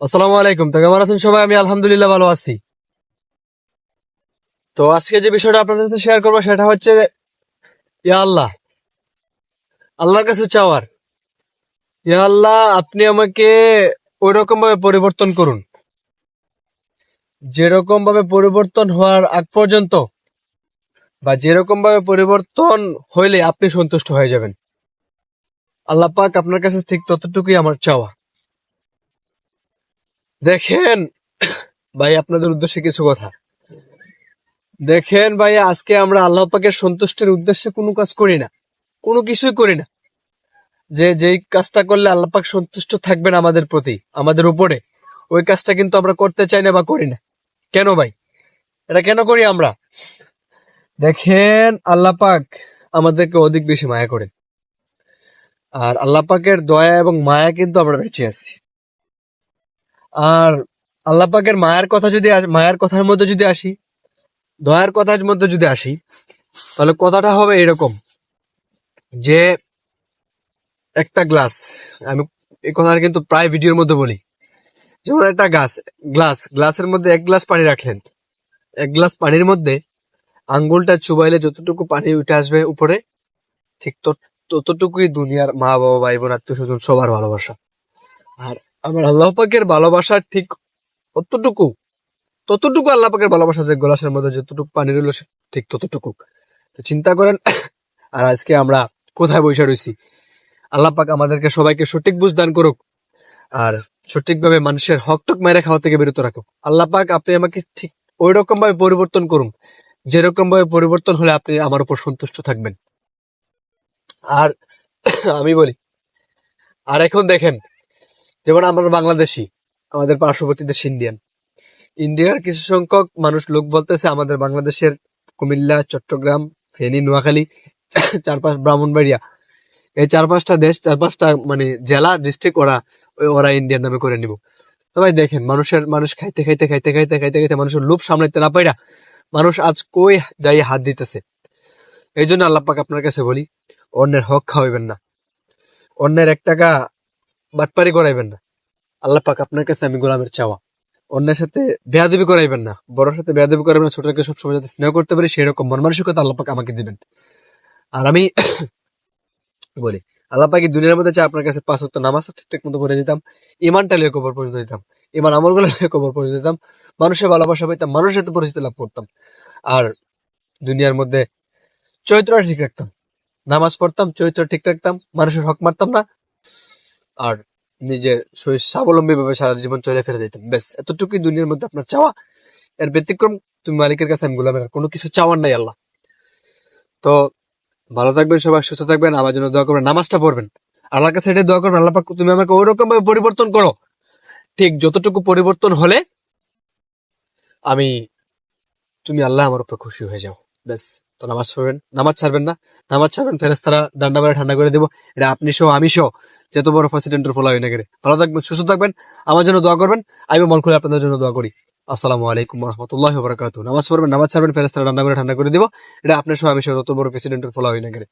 আসসালামু আলাইকুম। তো কেমন আছেন সবাই? আমি আলহামদুলিল্লাহ ভালো আছি। তো আজকে যে বিষয়টা আপনাদের সাথে শেয়ার করবো সেটা হচ্ছে ইয়া আল্লাহ, আল্লাহর কাছে চাওয়ার। ইয়া আল্লাহ, আপনি আমাকে ওই রকম ভাবে পরিবর্তন করুন, যেরকম ভাবে পরিবর্তন হওয়ার আগ পর্যন্ত বা যেরকম ভাবে পরিবর্তন হইলে আপনি সন্তুষ্ট হয়ে যাবেন। আল্লাহ পাক আপনার কাছে ঠিক ততটুকুই আমার চাওয়া। দেখেন ভাই, আপনাদের উদ্দেশ্যে কিছু কথা। দেখেন ভাই, আজকে আমরা আল্লাহ পাকের সন্তুষ্টির উদ্দেশ্যে কোনো কাজ করি না, কোনো কিছুই করি না। যেই কাজটা করলে আল্লাহ পাক সন্তুষ্ট থাকবেন আমাদের প্রতি, আমাদের উপরে, ওই কাজটা কিন্তু আমরা করতে চাই না বা করি না। কেন ভাই, এটা কেন করি আমরা? দেখেন, আল্লাহ পাক আমাদেরকে অধিক বেশি মায়া করেন। আর আল্লাহ পাকের দয়া এবং মায়া কিন্তু আমরা বেঁচে আছি। আর আল্লাহ পাকের মায়ার কথার মধ্যে যদি আসি, দয়ার কথার মধ্যে যদি আসি, তাহলে কথাটা হবে এরকম যে একটা গ্লাস, আমি এই কথাটা কিন্তু প্রায় ভিডিওর মধ্যে বলি, যেমন একটা গ্লাসের মধ্যে এক গ্লাস পানি রাখলেন। এক গ্লাস পানির মধ্যে আঙ্গুলটা চুবাইলে যতটুকু পানি উঠে আসবে উপরে, ঠিক ততটুকুই দুনিয়ার মা বাবা ভাই বোন আত্মীয় স্বজন সবার ভালোবাসা। আর আমার আল্লাহ পাকের ভালোবাসা ঠিক ততটুকু, ততটুকু আল্লাহ পাকের ভালোবাসা যে গ্লাসের মধ্যে যতটুকু পানি রইল ঠিক ততটুকু। তো চিন্তা করেন, আর আজকে আমরা কোথায় বসে রয়েছি। আল্লাহ পাক আমাদেরকে সবাইকে সঠিক বুঝ দান করুক, আর সঠিকভাবে মানুষের হক টক মেরে খাওয়া থেকে বিরত রাখুক। আল্লাহ পাক আপনি আমাকে ঠিক ওই রকম ভাবে পরিবর্তন করুন, যেরকম ভাবে পরিবর্তন হলে আপনি আমার উপর সন্তুষ্ট থাকবেন। আর আমি বলি, আর এখন দেখেন, যেমন আমরা বাংলাদেশি, আমাদের পার্শ্ববর্তী দেশ ইন্ডিয়ার কিছু সংখ্যক লোক বলতেছে আমাদের বাংলাদেশের কুমিল্লা, চট্টগ্রাম, ফেনী, নোয়াখালী, চারপাশ ব্রাহ্মণবাড়িয়া, এই চার পাঁচটা মানে জেলা ডিস্ট্রিক্ট ওরা ইন্ডিয়ান নামে করে নিব। তো ভাই দেখেন, মানুষ খাইতে খাইতে খাইতে খাইতে খাইতে খাইতে মানুষের লোভ সামলাইতে না পাইরা মানুষ আজ কই যাই হাত দিতেছে। এই জন্য আল্লাহ পাক আপনার কাছে বলি, অন্যের হক খাওয়াইবেন না, অন্যের এক টাকা বাটপারি করাইবেন না। আল্লাহ পাক আপনার কাছে আমি গোলামের চাওয়া, অন্যের সাথে বেয়াদবি করাইবেন না, বড়র সাথে বেয়াদবি করাইবেন না, ছোটকে সবসময় যাতে স্নেহ করতে পারি সেরকম মন মানসিকতা আল্লাহ পাক আমাকে দিবেন। আর আমি বলি, আল্লাহ পাক এই দুনিয়ার মধ্যে চাই আপনার কাছে 5 ওয়াক্ত নামাজ ঠিকঠাক মতো করে দিতাম, ইমানটা লিয়ে কবর পর্যন্ত দিতাম, ইমান আমলগুলো লিয়ে কবর পর্যন্ত দিতাম, মানুষের ভালোবাসা পাইতাম, মানুষের সাথে পরিচিতি লাভ করতাম। আর দুনিয়ার মধ্যে চরিত্রটা ঠিক রাখতাম, নামাজ পড়তাম, চরিত্র ঠিক রাখতাম, মানুষের হক মারতাম না, আর নিজে স্বাবলম্বী ভাবে সারা জীবন চলে ফেলে দিতাম। ব্যাস এতটুকুই দুনিয়ার মধ্যে আপনার চাওয়া। এর ব্যতিক্রম তুমি মালিকের কাছে আমি গোলামের, আর কোনো কিছু চাওয়ার নাই আল্লাহ। তো ভালো থাকবেন সবাই, সুস্থ থাকবেন, আমার জন্য দোয়া করবেন, নামাজটা পড়বেন, আল্লাহর কাছে এটাই দোয়া করবেন, আল্লাহ পাক তুমি আমাকে ওইরকম ভাবে পরিবর্তন করো, ঠিক যতটুকু পরিবর্তন হলে আমি, তুমি আল্লাহ আমার উপর খুশি হয়ে যাও। ব্যাস। তো নামাজ পড়বেন, নামাজ ছাড়বেন না, নামাজ ছাড়বেন ফেরেস্তারা ডান্ডা মেরে ঠান্ডা করে দেবো। এটা আপনি সহ আমি সহ যত বড় প্রেসিডেন্টের ফলো হয় না করে। ভালো থাকবেন, সুস্থ থাকবেন, আমার জন্য দোয়া করবেন, আমি মন খুলে আপনাদের জন্য দোয়া করি। আসসালামু আলাইকুম রহমতুল্লাহ বারাকাতুহু। নামাজ পড়বেন, নামাজ ছাড়বেন ফেরেস্তারা ডান্ডা মেরে ঠান্ডা করে দিব। এটা আপনার সহ আমি সহ যত বড় প্রেসিডেন্টের ফলো হয় না করে।